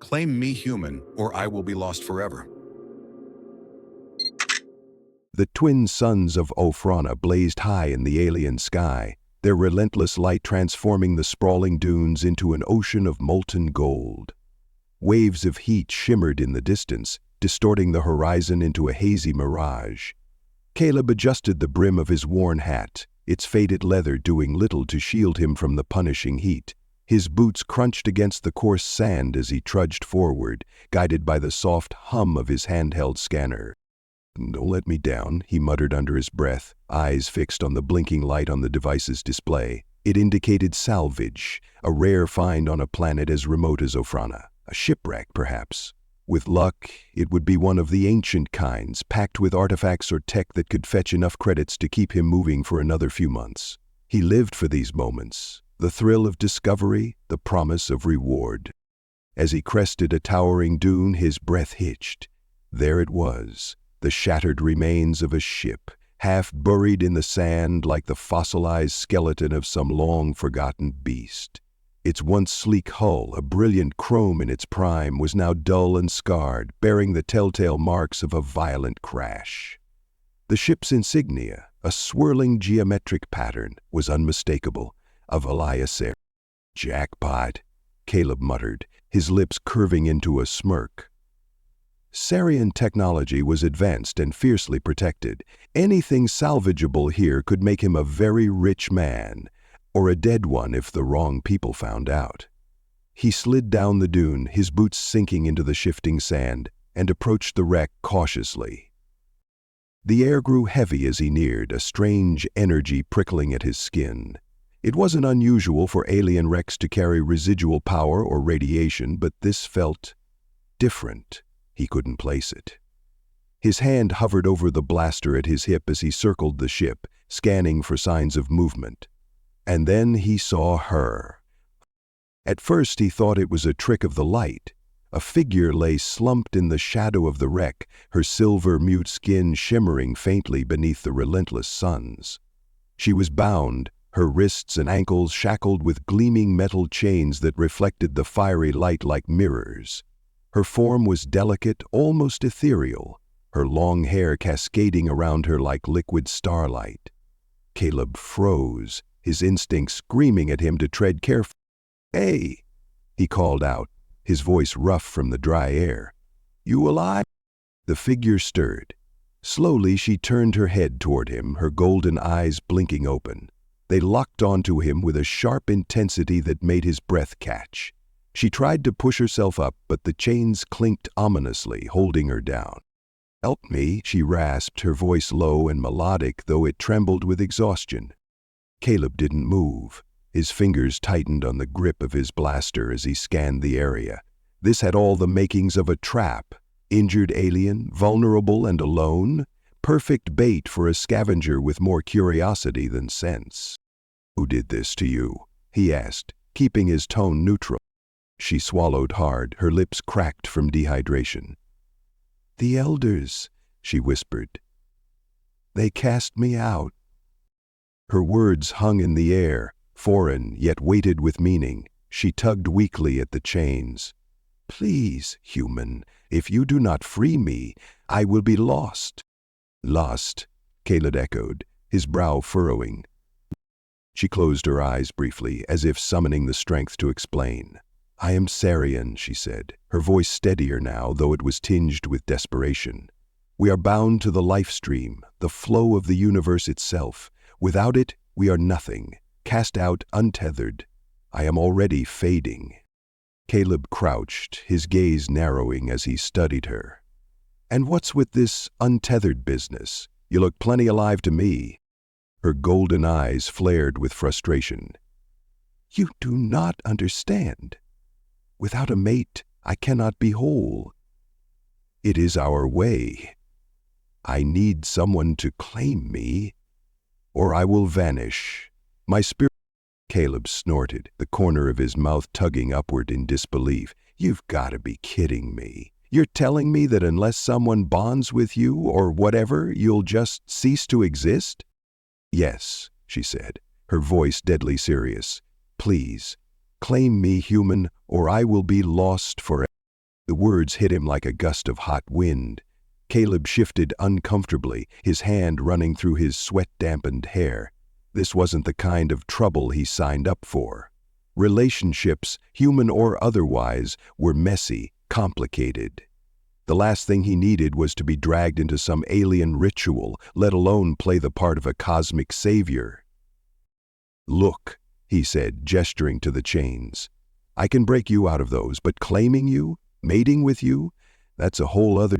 Claim me human, or I will be lost forever. The twin suns of Ophrona blazed high in the alien sky, their relentless light transforming the sprawling dunes into an ocean of molten gold. Waves of heat shimmered in the distance, distorting the horizon into a hazy mirage. Caleb adjusted the brim of his worn hat, its faded leather doing little to shield him from the punishing heat. His boots crunched against the coarse sand as he trudged forward, guided by the soft hum of his handheld scanner. "Don't let me down," he muttered under his breath, eyes fixed on the blinking light on the device's display. It indicated salvage, a rare find on a planet as remote as Ophrona. A shipwreck, perhaps. With luck, it would be one of the ancient kinds, packed with artifacts or tech that could fetch enough credits to keep him moving for another few months. He lived for these moments, the thrill of discovery, the promise of reward. As he crested a towering dune, his breath hitched. There it was, the shattered remains of a ship, half buried in the sand like the fossilized skeleton of some long-forgotten beast. Its once sleek hull, a brilliant chrome in its prime, was now dull and scarred, bearing the telltale marks of a violent crash. The ship's insignia, a swirling geometric pattern, was unmistakable, of Eliasir. "Jackpot," Caleb muttered, his lips curving into a smirk. Sarian technology was advanced and fiercely protected. Anything salvageable here could make him a very rich man, or a dead one if the wrong people found out. He slid down the dune, his boots sinking into the shifting sand, and approached the wreck cautiously. The air grew heavy as he neared, a strange energy prickling at his skin. It wasn't unusual for alien wrecks to carry residual power or radiation, but this felt different. He couldn't place it. His hand hovered over the blaster at his hip as he circled the ship, scanning for signs of movement. And then he saw her. At first he thought it was a trick of the light. A figure lay slumped in the shadow of the wreck, her silver mute skin shimmering faintly beneath the relentless suns. She was bound, her wrists and ankles shackled with gleaming metal chains that reflected the fiery light like mirrors. Her form was delicate, almost ethereal, her long hair cascading around her like liquid starlight. Caleb froze, his instincts screaming at him to tread carefully. "Hey!" he called out, his voice rough from the dry air. "You alive?" The figure stirred. Slowly she turned her head toward him, her golden eyes blinking open. They locked onto him with a sharp intensity that made his breath catch. She tried to push herself up, but the chains clinked ominously, holding her down. "Help me," she rasped, her voice low and melodic, though it trembled with exhaustion. Caleb didn't move. His fingers tightened on the grip of his blaster as he scanned the area. This had all the makings of a trap. Injured alien, vulnerable and alone. Perfect bait for a scavenger with more curiosity than sense. "Who did this to you?" he asked, keeping his tone neutral. She swallowed hard, her lips cracked from dehydration. "The elders," she whispered. "They cast me out." Her words hung in the air, foreign yet weighted with meaning. She tugged weakly at the chains. "Please, human, if you do not free me, I will be lost." "Lost," Caleb echoed, his brow furrowing. She closed her eyes briefly, as if summoning the strength to explain. "I am Sarian," she said, her voice steadier now, though it was tinged with desperation. "We are bound to the life stream, the flow of the universe itself. Without it, we are nothing, cast out, untethered. I am already fading." Caleb crouched, his gaze narrowing as he studied her. "And what's with this untethered business? You look plenty alive to me." Her golden eyes flared with frustration. "You do not understand. Without a mate, I cannot be whole. It is our way. I need someone to claim me, or I will vanish. My spirit—" Caleb snorted, the corner of his mouth tugging upward in disbelief. "You've got to be kidding me. You're telling me that unless someone bonds with you or whatever, you'll just cease to exist?" "Yes," she said, her voice deadly serious. "Please, claim me human, or I will be lost forever." The words hit him like a gust of hot wind. Caleb shifted uncomfortably, his hand running through his sweat-dampened hair. This wasn't the kind of trouble he signed up for. Relationships, human or otherwise, were messy, complicated. The last thing he needed was to be dragged into some alien ritual, let alone play the part of a cosmic savior. "Look," he said, gesturing to the chains. "I can break you out of those, but claiming you, mating with you, that's a whole other..."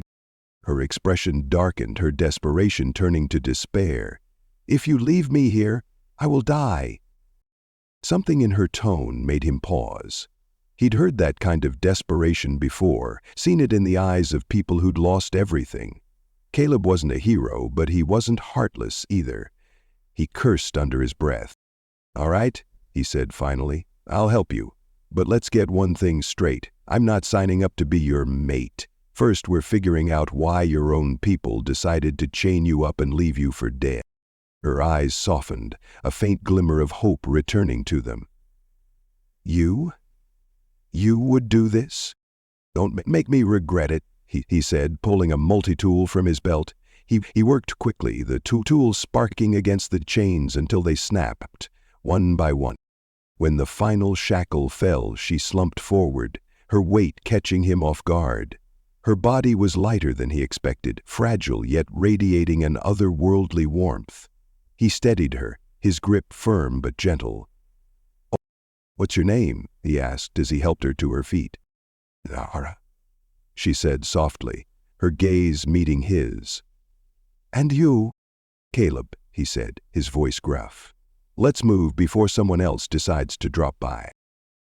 Her expression darkened, her desperation turning to despair. "If you leave me here, I will die." Something in her tone made him pause. He'd heard that kind of desperation before, seen it in the eyes of people who'd lost everything. Caleb wasn't a hero, but he wasn't heartless either. He cursed under his breath. "All right," he said finally, "I'll help you. But let's get one thing straight. I'm not signing up to be your mate. First, we're figuring out why your own people decided to chain you up and leave you for dead." Her eyes softened, a faint glimmer of hope returning to them. "You? You would do this? Don't make me regret it," he said, pulling a multi-tool from his belt. He worked quickly, the tools sparking against the chains until they snapped, one by one. When the final shackle fell, she slumped forward, her weight catching him off guard. Her body was lighter than he expected, fragile yet radiating an otherworldly warmth. He steadied her, his grip firm but gentle. "What's your name?" he asked as he helped her to her feet. "Zara," she said softly, her gaze meeting his. "And you?" "Caleb," he said, his voice gruff. "Let's move before someone else decides to drop by."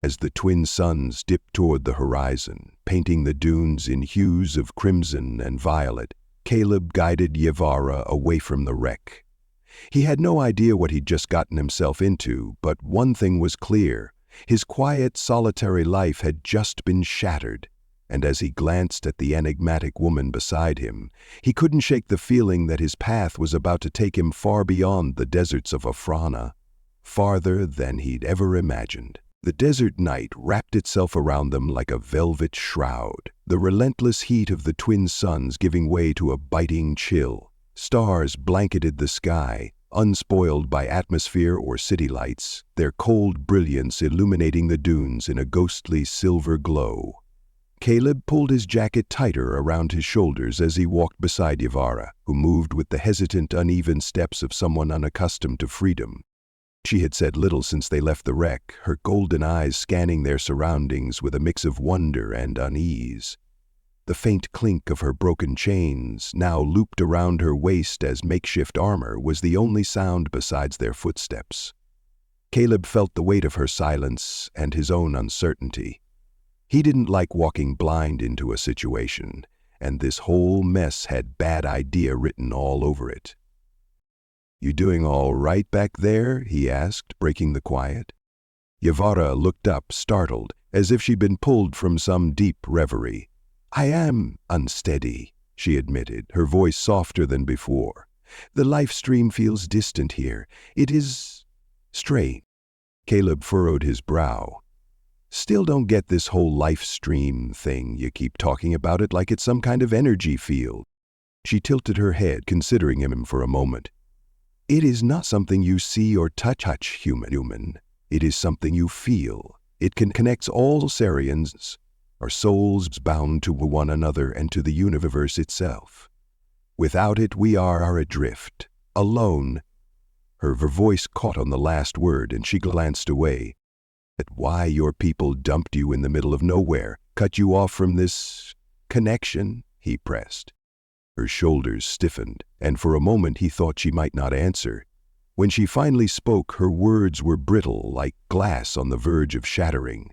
As the twin suns dipped toward the horizon, painting the dunes in hues of crimson and violet, Caleb guided Yevara away from the wreck. He had no idea what he'd just gotten himself into, but one thing was clear. His quiet, solitary life had just been shattered, and as he glanced at the enigmatic woman beside him, he couldn't shake the feeling that his path was about to take him far beyond the deserts of Afrana, farther than he'd ever imagined. The desert night wrapped itself around them like a velvet shroud, the relentless heat of the twin suns giving way to a biting chill. Stars blanketed the sky, unspoiled by atmosphere or city lights, their cold brilliance illuminating the dunes in a ghostly silver glow. Caleb pulled his jacket tighter around his shoulders as he walked beside Yevara, who moved with the hesitant, uneven steps of someone unaccustomed to freedom. She had said little since they left the wreck, her golden eyes scanning their surroundings with a mix of wonder and unease. The faint clink of her broken chains, now looped around her waist as makeshift armor, was the only sound besides their footsteps. Caleb felt the weight of her silence and his own uncertainty. He didn't like walking blind into a situation, and this whole mess had bad idea written all over it. "You doing all right back there?" he asked, breaking the quiet. Yevara looked up, startled, as if she'd been pulled from some deep reverie. "I am unsteady," she admitted, her voice softer than before. "The life stream feels distant here. It is strange." Caleb furrowed his brow. "Still don't get this whole life stream thing. You keep talking about it like it's some kind of energy field." She tilted her head, considering him for a moment. "It is not something you see or touch, human. It is something you feel. It connects all Sarians, our souls bound to one another and to the universe itself. Without it, we are adrift, alone." Her voice caught on the last word, and she glanced away. "That why your people dumped you in the middle of nowhere, cut you off from this connection?" he pressed. Her shoulders stiffened, and for a moment he thought she might not answer. When she finally spoke, her words were brittle, like glass on the verge of shattering.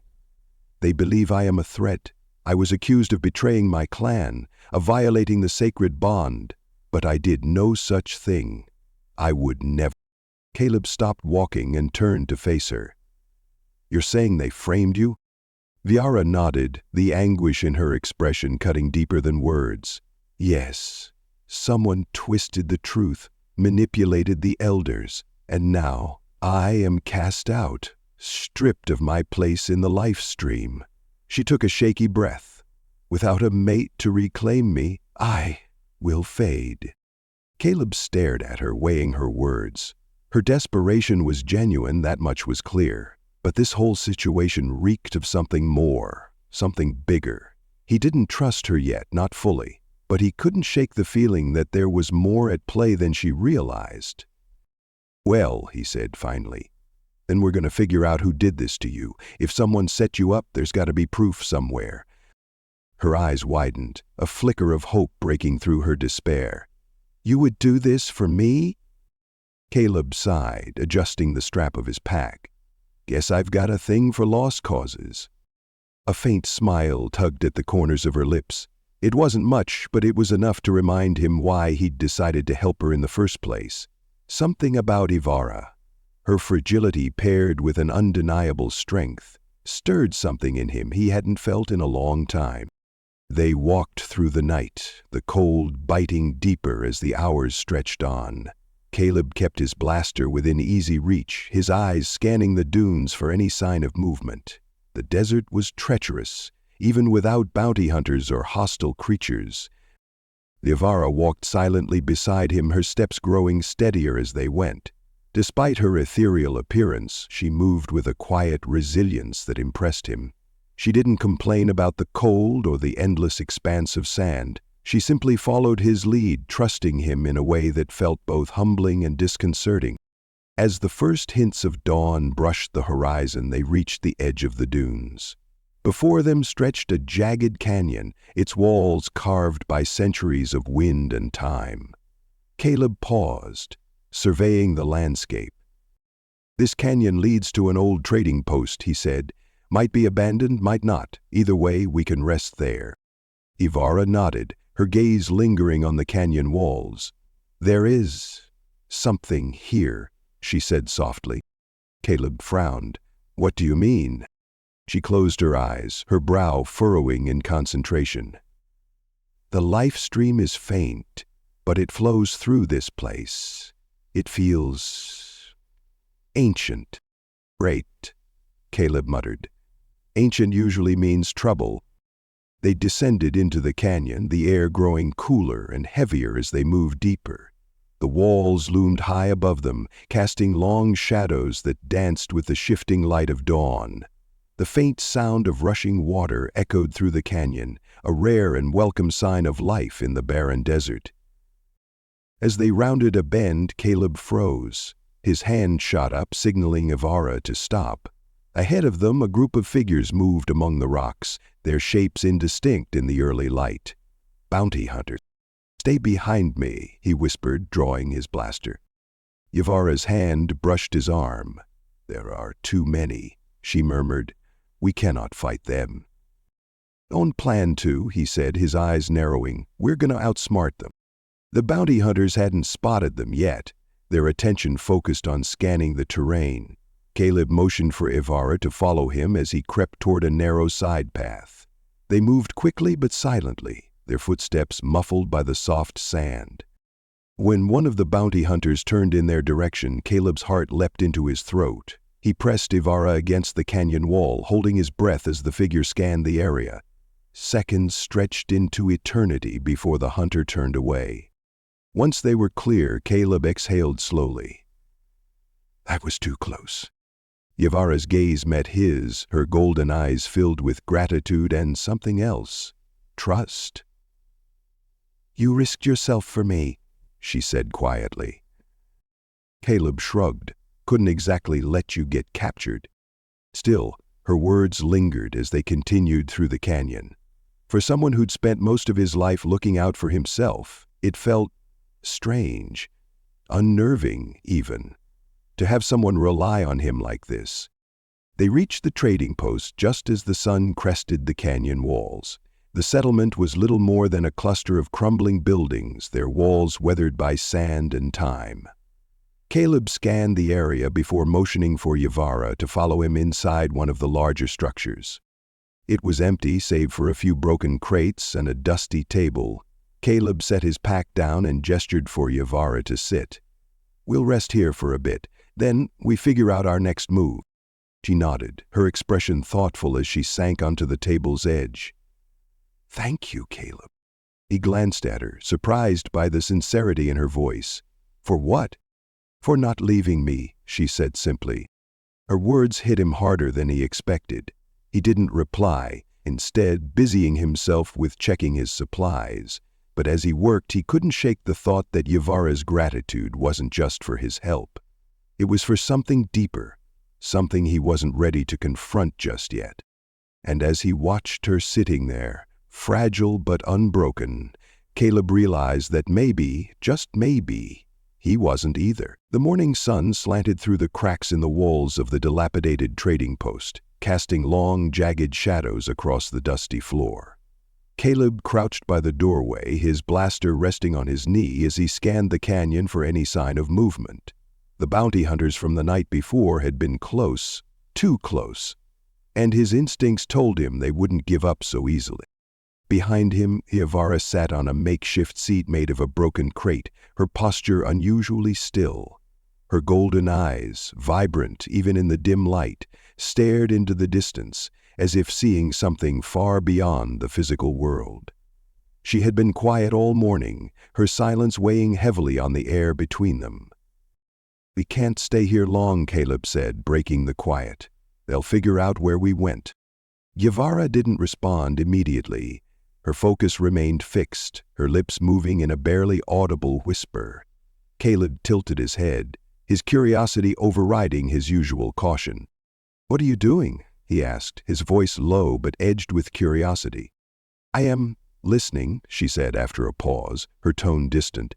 "They believe I am a threat. I was accused of betraying my clan, of violating the sacred bond, but I did no such thing. I would never." Caleb stopped walking and turned to face her. "You're saying they framed you?" Yevara nodded, the anguish in her expression cutting deeper than words. "Yes, someone twisted the truth, manipulated the elders, and now I am cast out, stripped of my place in the life stream." She took a shaky breath. Without a mate to reclaim me, I will fade. Caleb stared at her, weighing her words. Her desperation was genuine, that much was clear. But this whole situation reeked of something more, something bigger. He didn't trust her yet, not fully, but he couldn't shake the feeling that there was more at play than she realized. "Well," he said finally, "then we're going to figure out who did this to you. If someone set you up, there's got to be proof somewhere." Her eyes widened, a flicker of hope breaking through her despair. "You would do this for me?" Caleb sighed, adjusting the strap of his pack. "Guess I've got a thing for lost causes." A faint smile tugged at the corners of her lips. It wasn't much, but it was enough to remind him why he'd decided to help her in the first place. Something about Ivara, her fragility paired with an undeniable strength, stirred something in him he hadn't felt in a long time. They walked through the night, the cold biting deeper as the hours stretched on. Caleb kept his blaster within easy reach, his eyes scanning the dunes for any sign of movement. The desert was treacherous, even without bounty hunters or hostile creatures. Ivara walked silently beside him, her steps growing steadier as they went. Despite her ethereal appearance, she moved with a quiet resilience that impressed him. She didn't complain about the cold or the endless expanse of sand. She simply followed his lead, trusting him in a way that felt both humbling and disconcerting. As the first hints of dawn brushed the horizon, they reached the edge of the dunes. Before them stretched a jagged canyon, its walls carved by centuries of wind and time. Caleb paused, surveying the landscape. "This canyon leads to an old trading post," he said. "Might be abandoned, might not. Either way, we can rest there." Ivara nodded, her gaze lingering on the canyon walls. "There is something here," she said softly. Caleb frowned. "What do you mean?" She closed her eyes, her brow furrowing in concentration. "The life stream is faint, but it flows through this place. It feels ancient." "Great," Caleb muttered. "Ancient usually means trouble." They descended into the canyon, the air growing cooler and heavier as they moved deeper. The walls loomed high above them, casting long shadows that danced with the shifting light of dawn. The faint sound of rushing water echoed through the canyon, a rare and welcome sign of life in the barren desert. As they rounded a bend, Caleb froze. His hand shot up, signaling Ivara to stop. Ahead of them, a group of figures moved among the rocks, their shapes indistinct in the early light. "Bounty hunters." "Stay behind me," he whispered, drawing his blaster. Ivara's hand brushed his arm. "There are too many," she murmured. "We cannot fight them." "Don't plan to," he said, his eyes narrowing. "We're gonna outsmart them." The bounty hunters hadn't spotted them yet, their attention focused on scanning the terrain. Caleb motioned for Ivara to follow him as he crept toward a narrow side path. They moved quickly but silently, their footsteps muffled by the soft sand. When one of the bounty hunters turned in their direction, Caleb's heart leapt into his throat. He pressed Ivara against the canyon wall, holding his breath as the figure scanned the area. Seconds stretched into eternity before the hunter turned away. Once they were clear, Caleb exhaled slowly. "That was too close." Ivara's gaze met his, her golden eyes filled with gratitude and something else. Trust. "You risked yourself for me," she said quietly. Caleb shrugged. "Couldn't exactly let you get captured." Still, her words lingered as they continued through the canyon. For someone who'd spent most of his life looking out for himself, it felt strange, unnerving even, to have someone rely on him like this. They reached the trading post just as the sun crested the canyon walls. The settlement was little more than a cluster of crumbling buildings, their walls weathered by sand and time. Caleb scanned the area before motioning for Ivara to follow him inside one of the larger structures. It was empty save for a few broken crates and a dusty table. Caleb set his pack down and gestured for Ivara to sit. "We'll rest here for a bit, then we figure out our next move." She nodded, her expression thoughtful as she sank onto the table's edge. Thank you, Caleb. He glanced at her, surprised by the sincerity in her voice. For what? For not leaving me, she said simply. Her words hit him harder than he expected. He didn't reply, instead busying himself with checking his supplies. But as he worked, he couldn't shake the thought that Yvara's gratitude wasn't just for his help. It was for something deeper, something he wasn't ready to confront just yet. And as he watched her sitting there, fragile but unbroken, Caleb realized that maybe, just maybe, he wasn't either. The morning sun slanted through the cracks in the walls of the dilapidated trading post, casting long, jagged shadows across the dusty floor. Caleb crouched by the doorway, his blaster resting on his knee as he scanned the canyon for any sign of movement. The bounty hunters from the night before had been close, too close, and his instincts told him they wouldn't give up so easily. Behind him, Yvara sat on a makeshift seat made of a broken crate, her posture unusually still. Her golden eyes, vibrant even in the dim light, stared into the distance, as if seeing something far beyond the physical world. She had been quiet all morning, her silence weighing heavily on the air between them. "We can't stay here long," Caleb said, breaking the quiet. "They'll figure out where we went." Yvara didn't respond immediately. Her focus remained fixed, her lips moving in a barely audible whisper. Caleb tilted his head, his curiosity overriding his usual caution. "What are you doing?" he asked, his voice low but edged with curiosity. "I am listening," she said after a pause, her tone distant.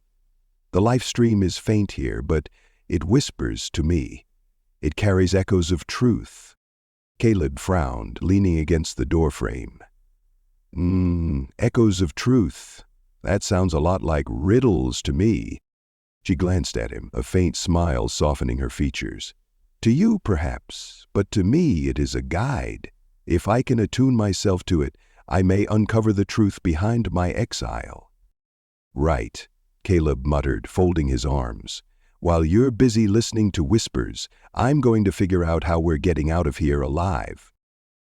"The life stream is faint here, but it whispers to me. It carries echoes of truth." Caleb frowned, leaning against the doorframe. Echoes of truth. That sounds a lot like riddles to me." She glanced at him, a faint smile softening her features. "To you, perhaps, but to me it is a guide. If I can attune myself to it, I may uncover the truth behind my exile." "Right," Caleb muttered, folding his arms. "While you're busy listening to whispers, I'm going to figure out how we're getting out of here alive."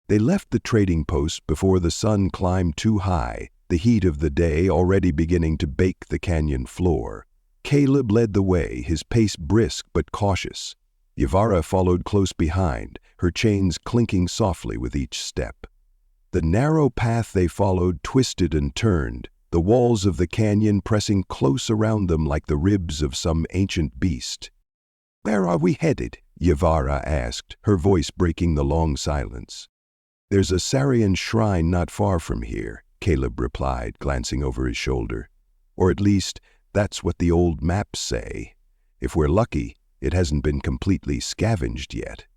They left the trading post before the sun climbed too high, the heat of the day already beginning to bake the canyon floor. Caleb led the way, his pace brisk but cautious. Yvara followed close behind, her chains clinking softly with each step. The narrow path they followed twisted and turned, the walls of the canyon pressing close around them like the ribs of some ancient beast. "Where are we headed?" Yvara asked, her voice breaking the long silence. "There's a Sarian shrine not far from here," Caleb replied, glancing over his shoulder. "Or at least, that's what the old maps say. If we're lucky, it hasn't been completely scavenged yet."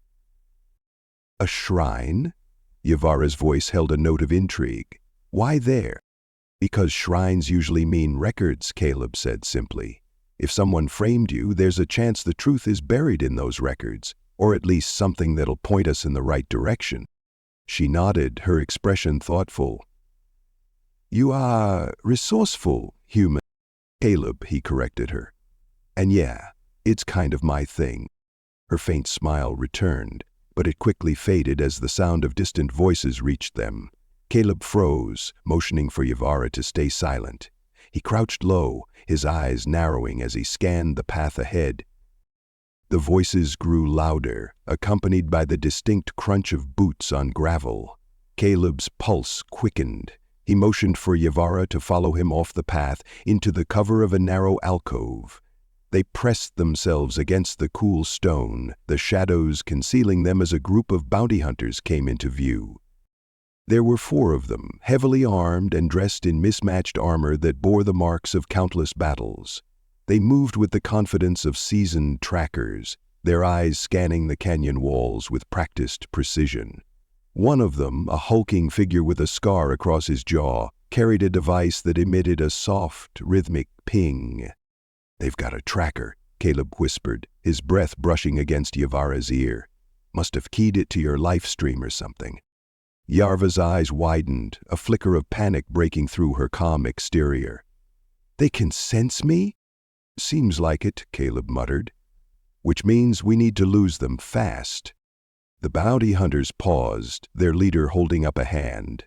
"A shrine?" Yvara's voice held a note of intrigue. "Why there?" "Because shrines usually mean records," Caleb said simply. "If someone framed you, there's a chance the truth is buried in those records, or at least something that'll point us in the right direction." She nodded, her expression thoughtful. "You are resourceful, human." "Caleb," he corrected her. "And yeah, it's kind of my thing." Her faint smile returned, but it quickly faded as the sound of distant voices reached them. Caleb froze, motioning for Yvara to stay silent. He crouched low, his eyes narrowing as he scanned the path ahead. The voices grew louder, accompanied by the distinct crunch of boots on gravel. Caleb's pulse quickened. He motioned for Yvara to follow him off the path into the cover of a narrow alcove. They pressed themselves against the cool stone, the shadows concealing them as a group of bounty hunters came into view. There were 4 of them, heavily armed and dressed in mismatched armor that bore the marks of countless battles. They moved with the confidence of seasoned trackers, their eyes scanning the canyon walls with practiced precision. One of them, a hulking figure with a scar across his jaw, carried a device that emitted a soft, rhythmic ping. "They've got a tracker," Caleb whispered, his breath brushing against Yvara's ear. "Must have keyed it to your life stream or something." Yarva's eyes widened, a flicker of panic breaking through her calm exterior. "They can sense me?" "Seems like it," Caleb muttered. "Which means we need to lose them fast." The bounty hunters paused, their leader holding up a hand.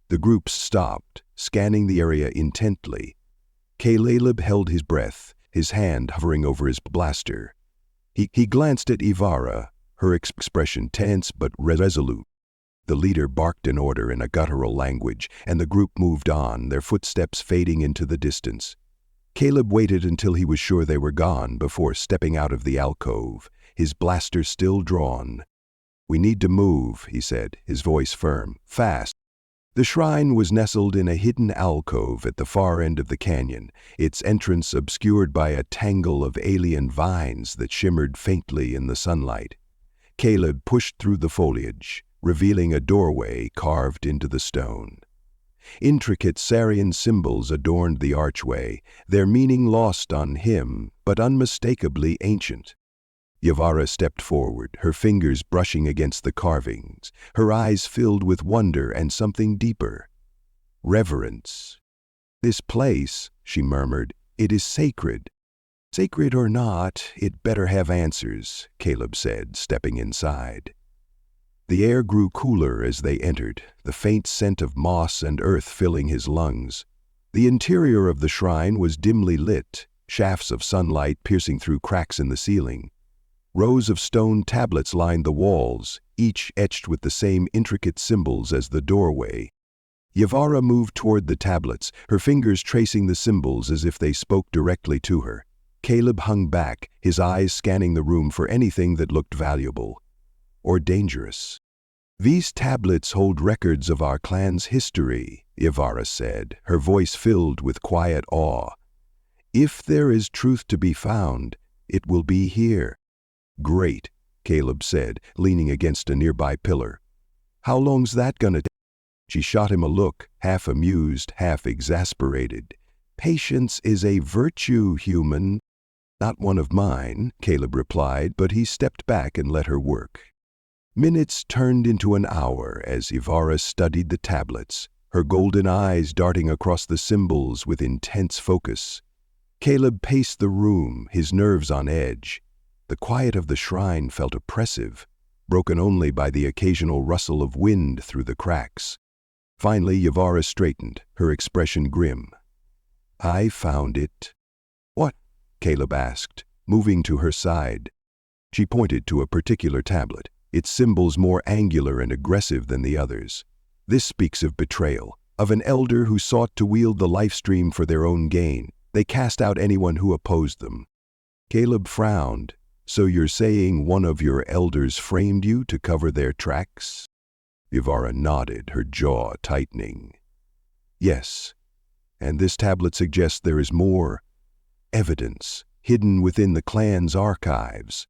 The group stopped, scanning the area intently. Caleb held his breath, his hand hovering over his blaster. He glanced at Ivara, her expression tense but resolute. The leader barked an order in a guttural language, and the group moved on, their footsteps fading into the distance. Caleb waited until he was sure they were gone before stepping out of the alcove, his blaster still drawn. "We need to move," he said, his voice firm. "Fast." The shrine was nestled in a hidden alcove at the far end of the canyon, its entrance obscured by a tangle of alien vines that shimmered faintly in the sunlight. Caleb pushed through the foliage, revealing a doorway carved into the stone. Intricate Sarian symbols adorned the archway, their meaning lost on him, but unmistakably ancient. Yavara stepped forward, her fingers brushing against the carvings, her eyes filled with wonder and something deeper. Reverence. "This place," she murmured, "it is sacred." "Sacred or not, it better have answers," Caleb said, stepping inside. The air grew cooler as they entered, the faint scent of moss and earth filling his lungs. The interior of the shrine was dimly lit, shafts of sunlight piercing through cracks in the ceiling. Rows of stone tablets lined the walls, each etched with the same intricate symbols as the doorway. Yavara moved toward the tablets, her fingers tracing the symbols as if they spoke directly to her. Caleb hung back, his eyes scanning the room for anything that looked valuable or dangerous. "These tablets hold records of our clan's history," Yavara said, her voice filled with quiet awe. "If there is truth to be found, it will be here." "Great," Caleb said, leaning against a nearby pillar. "How long's that gonna take?" She shot him a look, half amused, half exasperated. "Patience is a virtue, human." "Not one of mine," Caleb replied, but he stepped back and let her work. Minutes turned into an hour as Ivara studied the tablets, her golden eyes darting across the symbols with intense focus. Caleb paced the room, his nerves on edge. The quiet of the shrine felt oppressive, broken only by the occasional rustle of wind through the cracks. Finally, Yavara straightened, her expression grim. "I found it." "What?" Caleb asked, moving to her side. She pointed to a particular tablet, its symbols more angular and aggressive than the others. "This speaks of betrayal, of an elder who sought to wield the life stream for their own gain. They cast out anyone who opposed them." Caleb frowned. "So you're saying one of your elders framed you to cover their tracks?" Ivara nodded, her jaw tightening. "Yes, and this tablet suggests there is more evidence hidden within the clan's archives."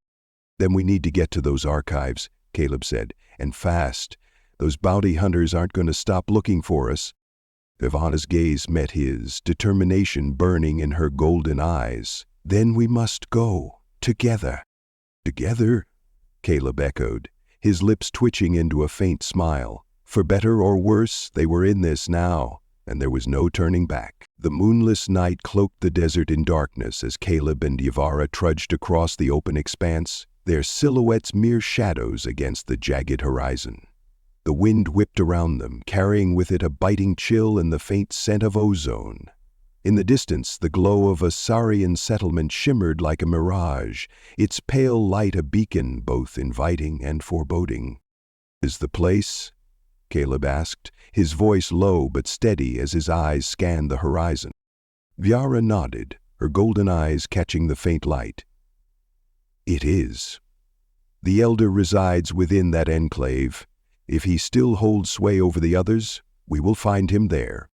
"Then we need to get to those archives," Caleb said, "and fast. Those bounty hunters aren't going to stop looking for us." Ivana's gaze met his, determination burning in her golden eyes. "Then we must go. Together." "Together?" Caleb echoed, his lips twitching into a faint smile. For better or worse, they were in this now, and there was no turning back. The moonless night cloaked the desert in darkness as Caleb and Yavara trudged across the open expanse, their silhouettes mere shadows against the jagged horizon. The wind whipped around them, carrying with it a biting chill and the faint scent of ozone. In the distance, the glow of a Saurian settlement shimmered like a mirage, its pale light a beacon both inviting and foreboding. "Is the place?" Caleb asked, his voice low but steady as his eyes scanned the horizon. Yavara nodded, her golden eyes catching the faint light. "It is. The elder resides within that enclave. If he still holds sway over the others, we will find him there."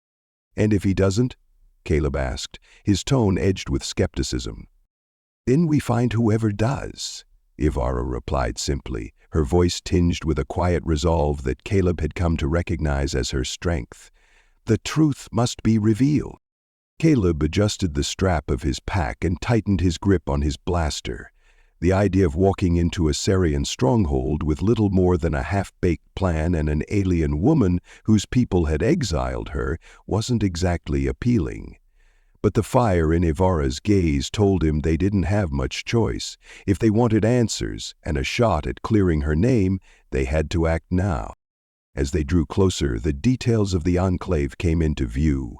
"And if he doesn't?" Caleb asked, his tone edged with skepticism. "Then we find whoever does," Ivara replied simply, her voice tinged with a quiet resolve that Caleb had come to recognize as her strength. "The truth must be revealed." Caleb adjusted the strap of his pack and tightened his grip on his blaster. The idea of walking into a Sarian stronghold with little more than a half-baked plan and an alien woman whose people had exiled her wasn't exactly appealing. But the fire in Ivara's gaze told him they didn't have much choice. If they wanted answers and a shot at clearing her name, they had to act now. As they drew closer, the details of the enclave came into view.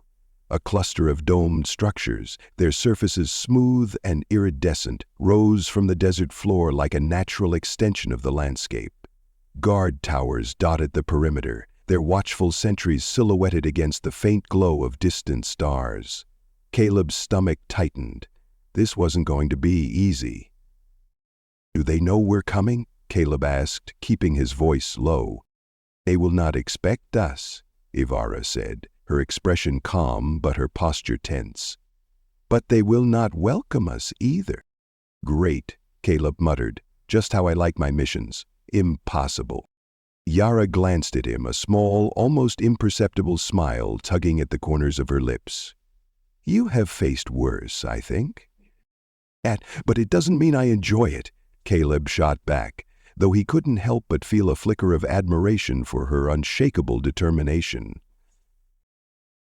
A cluster of domed structures, their surfaces smooth and iridescent, rose from the desert floor like a natural extension of the landscape. Guard towers dotted the perimeter, their watchful sentries silhouetted against the faint glow of distant stars. Caleb's stomach tightened. This wasn't going to be easy. "Do they know we're coming?" Caleb asked, keeping his voice low. "They will not expect us," Ivara said, her expression calm but her posture tense. "But they will not welcome us either." "Great," Caleb muttered, "just how I like my missions. Impossible." Yara glanced at him, a small, almost imperceptible smile tugging at the corners of her lips. "You have faced worse, I think." But it doesn't mean I enjoy it," Caleb shot back, though he couldn't help but feel a flicker of admiration for her unshakable determination.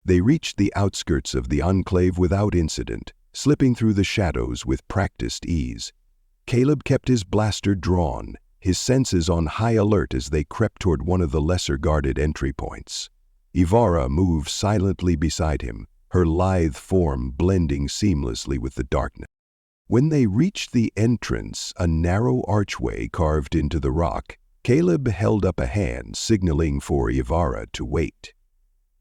They reached the outskirts of the enclave without incident, slipping through the shadows with practiced ease. Caleb kept his blaster drawn, his senses on high alert as they crept toward one of the lesser-guarded entry points. Ivara moved silently beside him, her lithe form blending seamlessly with the darkness. When they reached the entrance, a narrow archway carved into the rock, Caleb held up a hand, signaling for Ivara to wait.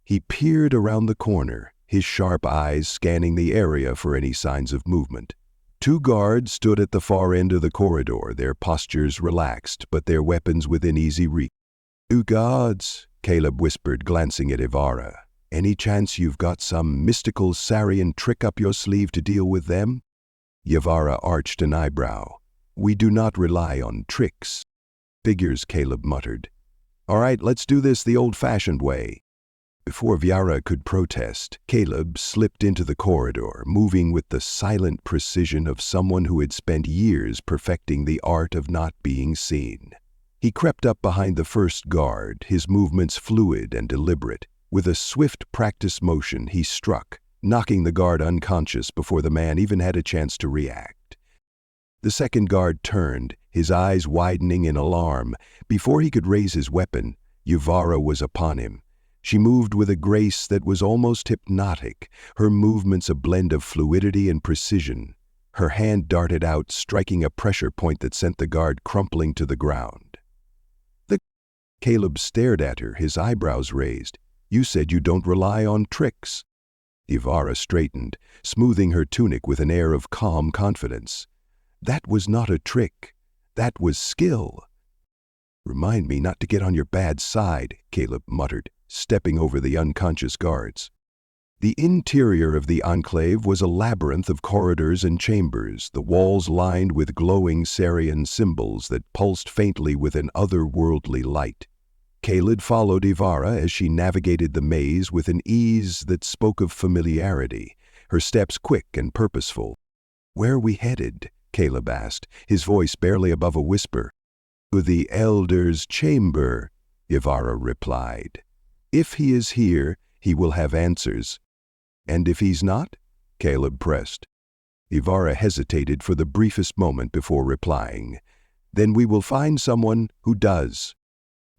He peered around the corner, his sharp eyes scanning the area for any signs of movement. 2 guards stood at the far end of the corridor, their postures relaxed, but their weapons within easy reach. "2 guards," Caleb whispered, glancing at Ivara. "Any chance you've got some mystical Sarian trick up your sleeve to deal with them?" Ivara arched an eyebrow. "We do not rely on tricks." "Figures," Caleb muttered. "All right, let's do this the old-fashioned way." Before Viara could protest, Caleb slipped into the corridor, moving with the silent precision of someone who had spent years perfecting the art of not being seen. He crept up behind the first guard, his movements fluid and deliberate. With a swift practice motion, he struck, knocking the guard unconscious before the man even had a chance to react. The second guard turned, his eyes widening in alarm. Before he could raise his weapon, Ivara was upon him. She moved with a grace that was almost hypnotic, her movements a blend of fluidity and precision. Her hand darted out, striking a pressure point that sent the guard crumpling to the ground. Caleb stared at her, his eyebrows raised. "You said you don't rely on tricks." Ivara straightened, smoothing her tunic with an air of calm confidence. "That was not a trick. That was skill." "Remind me not to get on your bad side," Caleb muttered, stepping over the unconscious guards. The interior of the enclave was a labyrinth of corridors and chambers, the walls lined with glowing Sarian symbols that pulsed faintly with an otherworldly light. Caleb followed Ivara as she navigated the maze with an ease that spoke of familiarity, her steps quick and purposeful. "Where are we headed?" Caleb asked, his voice barely above a whisper. "To the Elder's chamber," Ivara replied. "If he is here, he will have answers." "And if he's not?" Caleb pressed. Ivara hesitated for the briefest moment before replying. "Then we will find someone who does."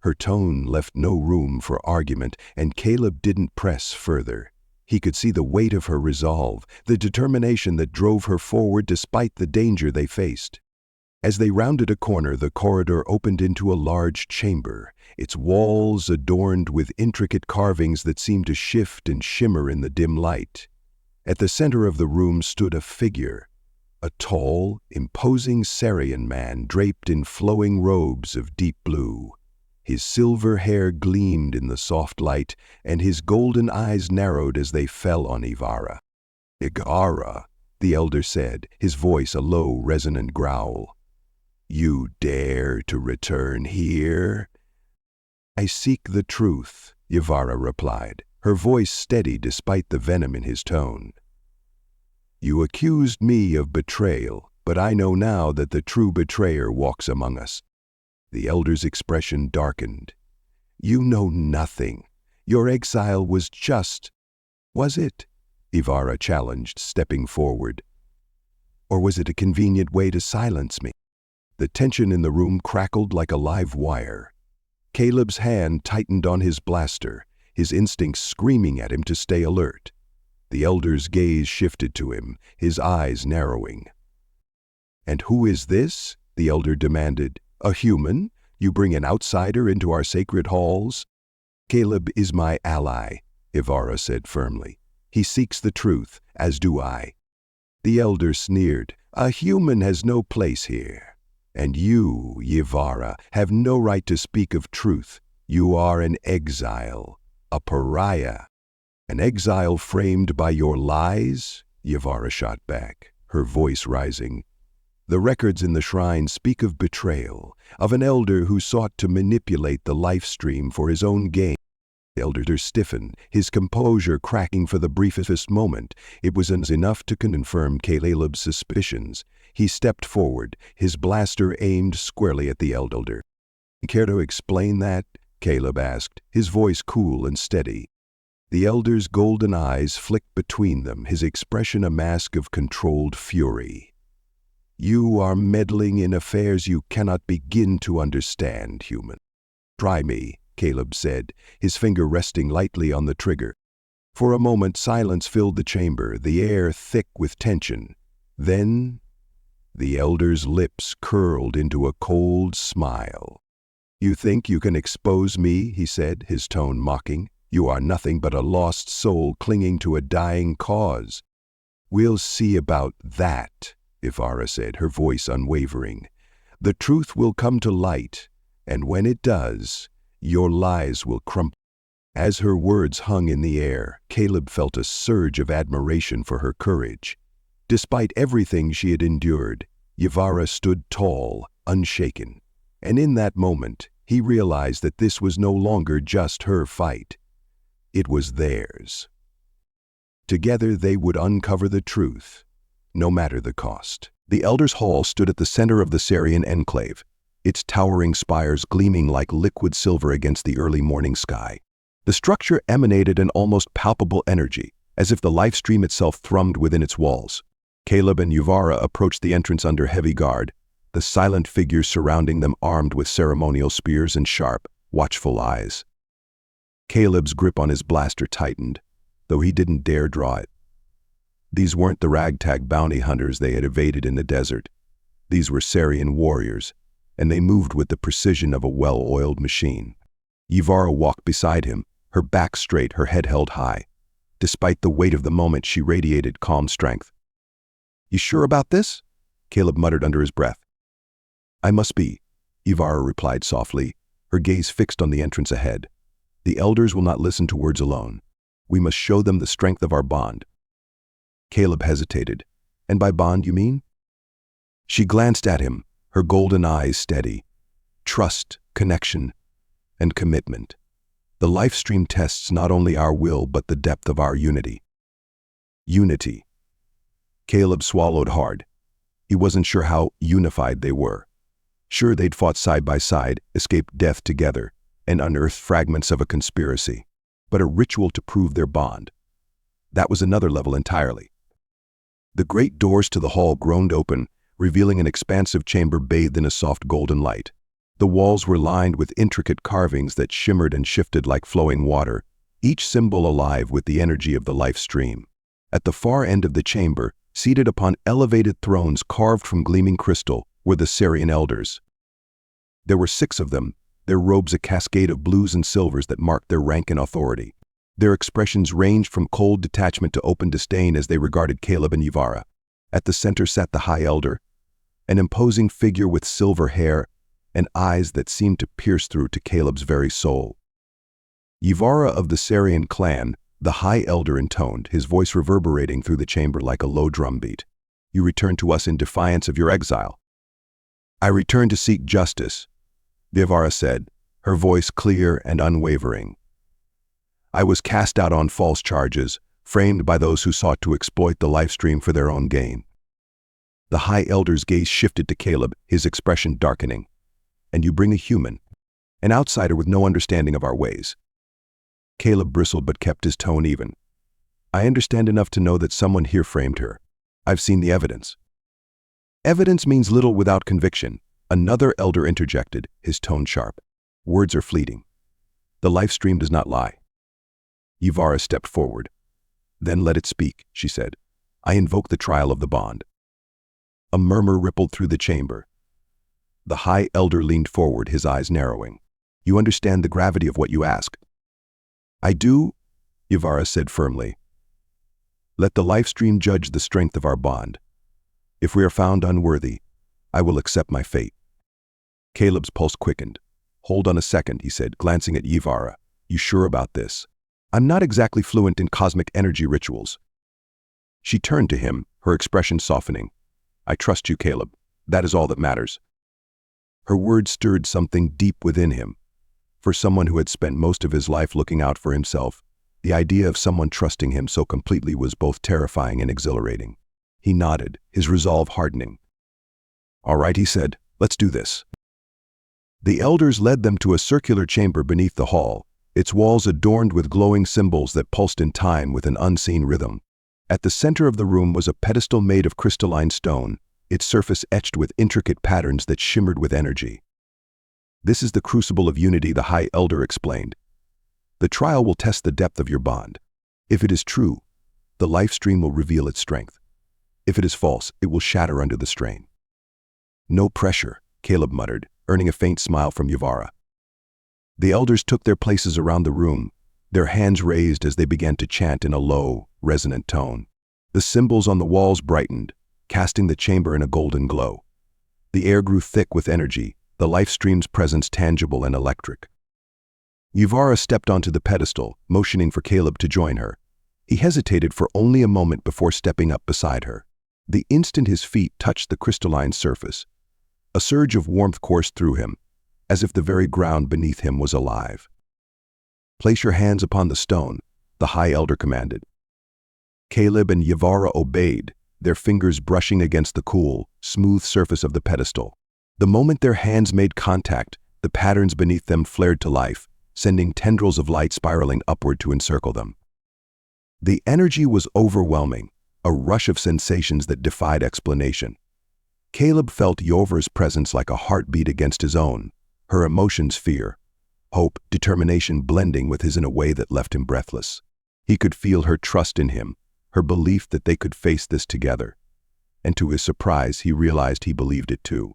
Her tone left no room for argument, and Caleb didn't press further. He could see the weight of her resolve, the determination that drove her forward despite the danger they faced. As they rounded a corner, the corridor opened into a large chamber, its walls adorned with intricate carvings that seemed to shift and shimmer in the dim light. At the center of the room stood a figure, a tall, imposing Sarian man draped in flowing robes of deep blue. His silver hair gleamed in the soft light, and his golden eyes narrowed as they fell on Ivara. "Igara," the elder said, his voice a low, resonant growl. "You dare to return here?" "I seek the truth," Ivara replied, her voice steady despite the venom in his tone. "You accused me of betrayal, but I know now that the true betrayer walks among us." The elder's expression darkened. "You know nothing. Your exile was just." "Was it?" Ivara challenged, stepping forward. "Or was it a convenient way to silence me?" The tension in the room crackled like a live wire. Caleb's hand tightened on his blaster, his instincts screaming at him to stay alert. The elder's gaze shifted to him, his eyes narrowing. "And who is this?" the elder demanded. "A human? You bring an outsider into our sacred halls?" "Caleb is my ally," Ivara said firmly. "He seeks the truth, as do I." The elder sneered. "A human has no place here. And you, Yivara, have no right to speak of truth. You are an exile, a pariah." "An exile framed by your lies?" Yivara shot back, her voice rising. "The records in the shrine speak of betrayal, of an elder who sought to manipulate the life stream for his own gain." The elder stiffened, his composure cracking for the briefest moment. It was enough to confirm Caleb's suspicions. He stepped forward, his blaster aimed squarely at the elder. "Care to explain that?" Caleb asked, his voice cool and steady. The elder's golden eyes flicked between them, his expression a mask of controlled fury. "You are meddling in affairs you cannot begin to understand, human." "Try me," Caleb said, his finger resting lightly on the trigger. For a moment silence filled the chamber, the air thick with tension. Then the elder's lips curled into a cold smile. "You think you can expose me?" he said, his tone mocking. "You are nothing but a lost soul clinging to a dying cause." "We'll see about that," Ivara said, her voice unwavering. "The truth will come to light, and when it does, your lies will crumble." As her words hung in the air, Caleb felt a surge of admiration for her courage. Despite everything she had endured, Yivara stood tall, unshaken. And in that moment, he realized that this was no longer just her fight. It was theirs. Together they would uncover the truth, no matter the cost. The Elder's Hall stood at the center of the Sarian enclave, its towering spires gleaming like liquid silver against the early morning sky. The structure emanated an almost palpable energy, as if the life stream itself thrummed within its walls. Caleb and Yuvara approached the entrance under heavy guard, the silent figures surrounding them armed with ceremonial spears and sharp, watchful eyes. Caleb's grip on his blaster tightened, though he didn't dare draw it. These weren't the ragtag bounty hunters they had evaded in the desert. These were Sarian warriors, and they moved with the precision of a well-oiled machine. Yuvara walked beside him, her back straight, her head held high. Despite the weight of the moment, she radiated calm strength. "You sure about this?" Caleb muttered under his breath. "I must be," Yuvara replied softly, her gaze fixed on the entrance ahead. "The elders will not listen to words alone. We must show them the strength of our bond." Caleb hesitated. "And by bond you mean?" She glanced at him, her golden eyes steady. "Trust, connection, and commitment. The life stream tests not only our will but the depth of our unity." Unity. Caleb swallowed hard. He wasn't sure how unified they were. Sure, they'd fought side by side, escaped death together, and unearthed fragments of a conspiracy. But a ritual to prove their bond. That was another level entirely. The great doors to the hall groaned open, revealing an expansive chamber bathed in a soft golden light. The walls were lined with intricate carvings that shimmered and shifted like flowing water, each symbol alive with the energy of the life stream. At the far end of the chamber, seated upon elevated thrones carved from gleaming crystal, were the Sarian elders. There were 6 of them, their robes a cascade of blues and silvers that marked their rank and authority. Their expressions ranged from cold detachment to open disdain as they regarded Caleb and Yuvara. At the center sat the High Elder, an imposing figure with silver hair and eyes that seemed to pierce through to Caleb's very soul. Yuvara of the Sarian clan, the High Elder intoned, his voice reverberating through the chamber like a low drumbeat. "You returned to us in defiance of your exile." "I returned to seek justice," Yuvara said, her voice clear and unwavering. "I was cast out on false charges, framed by those who sought to exploit the life stream for their own gain." The High Elder's gaze shifted to Caleb, his expression darkening. "And you bring a human, an outsider with no understanding of our ways." Caleb bristled but kept his tone even. "I understand enough to know that someone here framed her. I've seen the evidence." "Evidence means little without conviction," another elder interjected, his tone sharp. Words are fleeting. The life stream does not lie. Yvara stepped forward. Then let it speak, she said. I invoke the trial of the bond. A murmur rippled through the chamber. The High Elder leaned forward, his eyes narrowing. You understand the gravity of what you ask? I do, Yvara said firmly. Let the life stream judge the strength of our bond. If we are found unworthy, I will accept my fate. Caleb's pulse quickened. Hold on a second, he said, glancing at Yvara. You sure about this? I'm not exactly fluent in cosmic energy rituals. She turned to him, her expression softening. I trust you, Caleb. That is all that matters. Her words stirred something deep within him. For someone who had spent most of his life looking out for himself, the idea of someone trusting him so completely was both terrifying and exhilarating. He nodded, his resolve hardening. All right, he said, let's do this. The elders led them to a circular chamber beneath the hall, its walls adorned with glowing symbols that pulsed in time with an unseen rhythm. At the center of the room was a pedestal made of crystalline stone, its surface etched with intricate patterns that shimmered with energy. This is the crucible of unity, the High Elder explained. The trial will test the depth of your bond. If it is true, the life stream will reveal its strength. If it is false, it will shatter under the strain. No pressure, Caleb muttered, earning a faint smile from Yvara. The elders took their places around the room, their hands raised as they began to chant in a low, resonant tone. The symbols on the walls brightened, casting the chamber in a golden glow. The air grew thick with energy, the life stream's presence tangible and electric. Yvara stepped onto the pedestal, motioning for Caleb to join her. He hesitated for only a moment before stepping up beside her. The instant his feet touched the crystalline surface, a surge of warmth coursed through him, as if the very ground beneath him was alive. Place your hands upon the stone, the High Elder commanded. Caleb and Yvara obeyed, their fingers brushing against the cool, smooth surface of the pedestal. The moment their hands made contact, the patterns beneath them flared to life, sending tendrils of light spiraling upward to encircle them. The energy was overwhelming, a rush of sensations that defied explanation. Caleb felt Yvara's presence like a heartbeat against his own, her emotions fear, hope, determination blending with his in a way that left him breathless. He could feel her trust in him, her belief that they could face this together. And to his surprise, he realized he believed it too.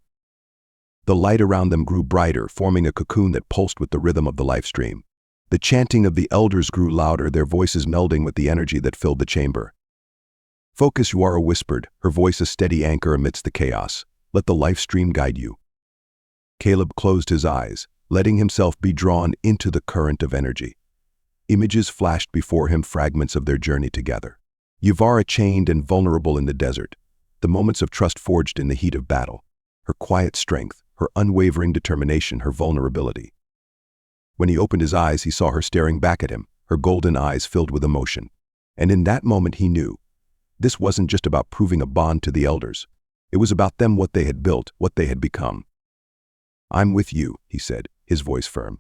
The light around them grew brighter, forming a cocoon that pulsed with the rhythm of the life stream. The chanting of the elders grew louder, their voices melding with the energy that filled the chamber. Focus, Yvara whispered, her voice a steady anchor amidst the chaos. Let the life stream guide you. Caleb closed his eyes, letting himself be drawn into the current of energy. Images flashed before him, fragments of their journey together. Yvara chained and vulnerable in the desert, the moments of trust forged in the heat of battle, her quiet strength, her unwavering determination, her vulnerability. When he opened his eyes, he saw her staring back at him, her golden eyes filled with emotion. And in that moment he knew, this wasn't just about proving a bond to the elders. It was about them, what they had built, what they had become. I'm with you, he said, his voice firm.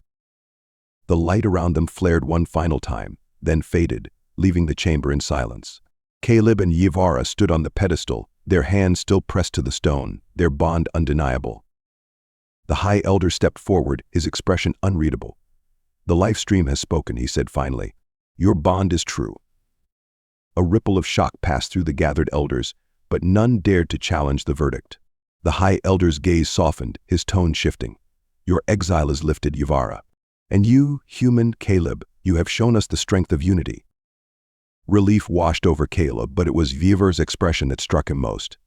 The light around them flared one final time, then faded, leaving the chamber in silence. Caleb and Yvara stood on the pedestal, their hands still pressed to the stone, their bond undeniable. The High Elder stepped forward, his expression unreadable. The life stream has spoken, he said finally. Your bond is true. A ripple of shock passed through the gathered elders, but none dared to challenge the verdict. The High Elder's gaze softened, his tone shifting. Your exile is lifted, Yvara. And you, human Caleb, you have shown us the strength of unity. Relief washed over Caleb, but it was Yvara's expression that struck him most.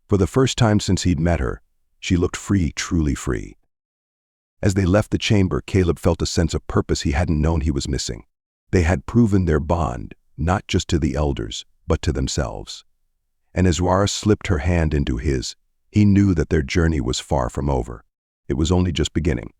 For the first time since he'd met her, she looked free, truly free. As they left the chamber, Caleb felt a sense of purpose he hadn't known he was missing. They had proven their bond, not just to the elders, but to themselves. And as Yvara slipped her hand into his, he knew that their journey was far from over. It was only just beginning.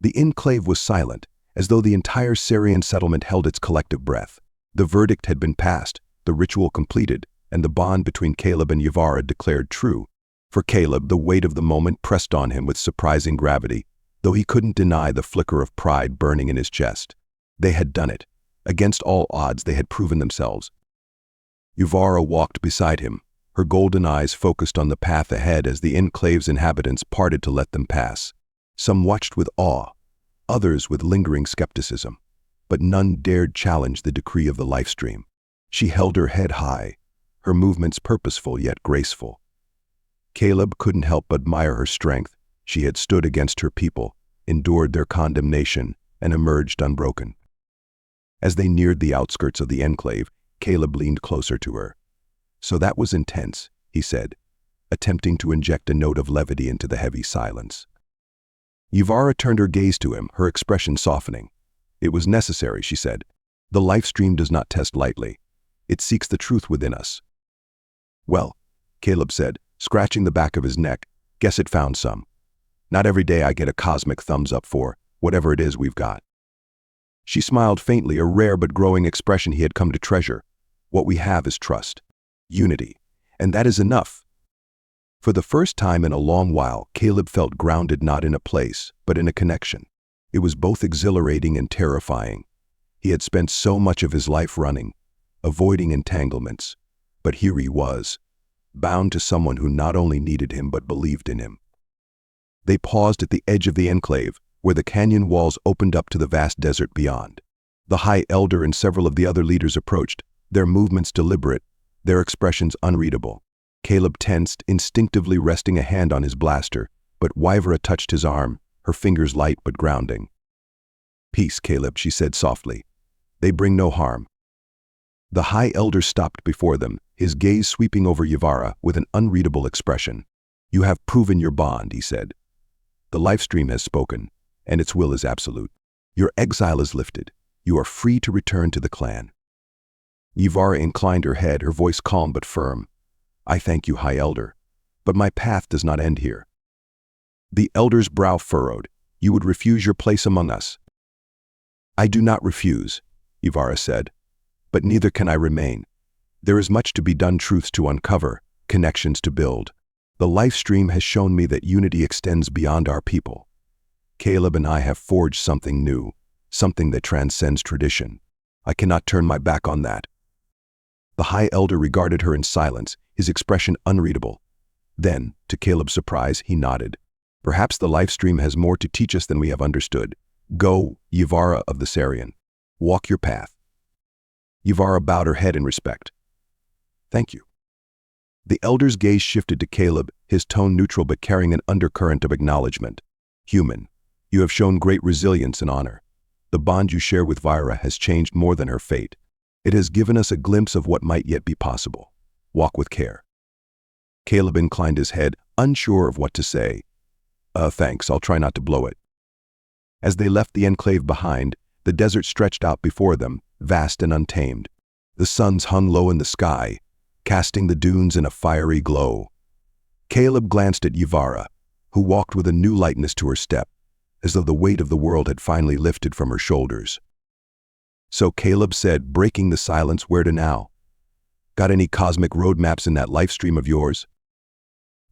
The enclave was silent, as though the entire Syrian settlement held its collective breath. The verdict had been passed, the ritual completed, and the bond between Caleb and Yvara declared true. For Caleb, the weight of the moment pressed on him with surprising gravity, though he couldn't deny the flicker of pride burning in his chest. They had done it. Against all odds, they had proven themselves. Yvara walked beside him, her golden eyes focused on the path ahead as the enclave's inhabitants parted to let them pass. Some watched with awe, others with lingering skepticism, but none dared challenge the decree of the life stream. She held her head high, her movements purposeful yet graceful. Caleb couldn't help but admire her strength. She had stood against her people, endured their condemnation, and emerged unbroken. As they neared the outskirts of the enclave, Caleb leaned closer to her. "So that was intense," he said, attempting to inject a note of levity into the heavy silence. Yvara turned her gaze to him, her expression softening. "It was necessary," she said. "The life stream does not test lightly. It seeks the truth within us." "Well," Caleb said, scratching the back of his neck, "guess it found some. Not every day I get a cosmic thumbs up for whatever it is we've got." She smiled faintly, a rare but growing expression he had come to treasure. "What we have is trust, unity, and that is enough." For the first time in a long while, Caleb felt grounded not in a place, but in a connection. It was both exhilarating and terrifying. He had spent so much of his life running, avoiding entanglements, but here he was, bound to someone who not only needed him but believed in him. They paused at the edge of the enclave, where the canyon walls opened up to the vast desert beyond. The High Elder and several of the other leaders approached, their movements deliberate, their expressions unreadable. Caleb tensed, instinctively resting a hand on his blaster, but Yvara touched his arm, her fingers light but grounding. "Peace, Caleb," she said softly. "They bring no harm." The High Elder stopped before them, his gaze sweeping over Yvara with an unreadable expression. "You have proven your bond," he said. "The life stream has spoken, and its will is absolute. Your exile is lifted. You are free to return to the clan." Yvara inclined her head, her voice calm but firm. "I thank you, High Elder, but my path does not end here." The Elder's brow furrowed. "You would refuse your place among us?" "I do not refuse," Yvara said, "but neither can I remain. There is much to be done, truths to uncover, connections to build. The life stream has shown me that unity extends beyond our people. Caleb and I have forged something new, something that transcends tradition. I cannot turn my back on that." The High Elder regarded her in silence, his expression unreadable. Then, to Caleb's surprise, he nodded. "Perhaps the life stream has more to teach us than we have understood. Go, Yvara of the Sarian. Walk your path." Yvara bowed her head in respect. "Thank you." The Elder's gaze shifted to Caleb, his tone neutral but carrying an undercurrent of acknowledgement. "Human, you have shown great resilience and honor. The bond you share with Yvara has changed more than her fate. It has given us a glimpse of what might yet be possible. Walk with care." Caleb inclined his head, unsure of what to say. Thanks, I'll try not to blow it." As they left the enclave behind, the desert stretched out before them, vast and untamed. The suns hung low in the sky, casting the dunes in a fiery glow. Caleb glanced at Yvara, who walked with a new lightness to her step, as though the weight of the world had finally lifted from her shoulders. "So," Caleb said, breaking the silence, "where to now? Got any cosmic roadmaps in that life stream of yours?"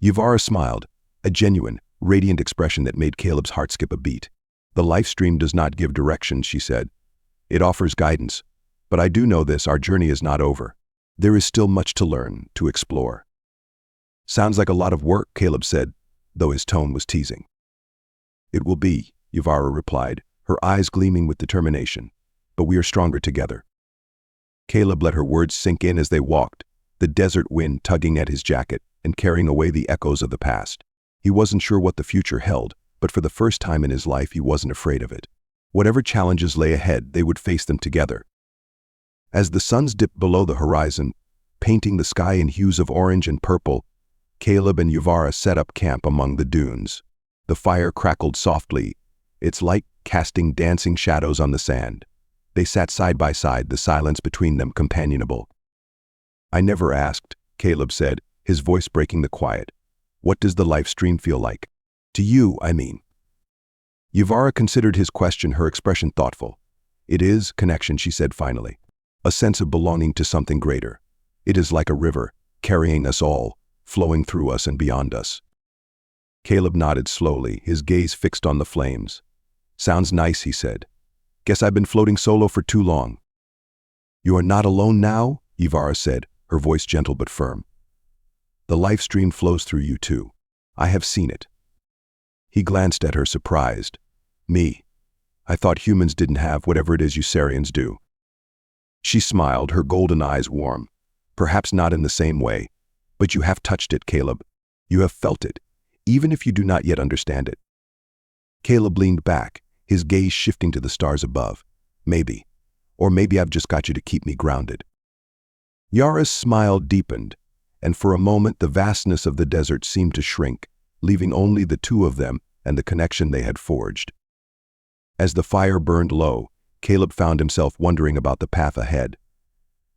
Yvara smiled, a genuine, radiant expression that made Caleb's heart skip a beat. "The life stream does not give direction," she said. "It offers guidance. But I do know this, our journey is not over. There is still much to learn, to explore." "Sounds like a lot of work," Caleb said, though his tone was teasing. "It will be," Yvara replied, her eyes gleaming with determination. "But we are stronger together." Caleb let her words sink in as they walked, the desert wind tugging at his jacket and carrying away the echoes of the past. He wasn't sure what the future held, but for the first time in his life he wasn't afraid of it. Whatever challenges lay ahead, they would face them together. As the suns dipped below the horizon, painting the sky in hues of orange and purple, Caleb and Yvara set up camp among the dunes. The fire crackled softly, its light casting dancing shadows on the sand. They sat side by side, the silence between them companionable. "I never asked," Caleb said, his voice breaking the quiet. "What does the life stream feel like? To you, I mean." Yvara considered his question, her expression thoughtful. "It is connection," she said finally. "A sense of belonging to something greater. It is like a river, carrying us all, flowing through us and beyond us." Caleb nodded slowly, his gaze fixed on the flames. "Sounds nice," he said. "Guess I've been floating solo for too long." "You are not alone now," Yvara said, her voice gentle but firm. "The life stream flows through you too. I have seen it." He glanced at her, surprised. Me. I thought humans didn't have whatever it is you Sarians do. She smiled, her golden eyes warm. Perhaps not in the same way, but you have touched it, Caleb. You have felt it, even if you do not yet understand it. Caleb leaned back, his gaze shifting to the stars above. Maybe. Or maybe I've just got you to keep me grounded. Yara's smile deepened, and for a moment the vastness of the desert seemed to shrink, leaving only the two of them and the connection they had forged. As the fire burned low, Caleb found himself wondering about the path ahead.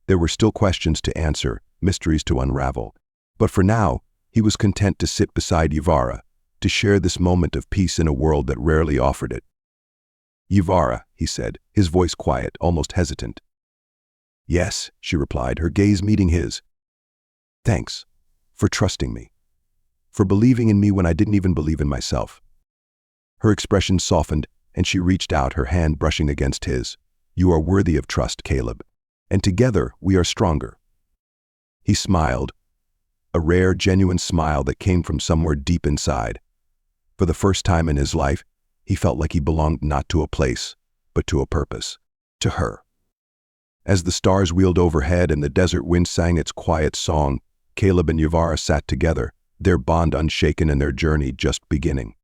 There were still questions to answer, mysteries to unravel, but for now, he was content to sit beside Yvara, to share this moment of peace in a world that rarely offered it. "Yvara," he said, his voice quiet, almost hesitant. "Yes," she replied, her gaze meeting his. "Thanks for trusting me, for believing in me when I didn't even believe in myself." Her expression softened, and she reached out, her hand brushing against his. "You are worthy of trust, Caleb, and together we are stronger." He smiled, a rare, genuine smile that came from somewhere deep inside. For the first time in his life, he felt like he belonged not to a place, but to a purpose, to her. As the stars wheeled overhead and the desert wind sang its quiet song, Caleb and Yvara sat together, their bond unshaken and their journey just beginning.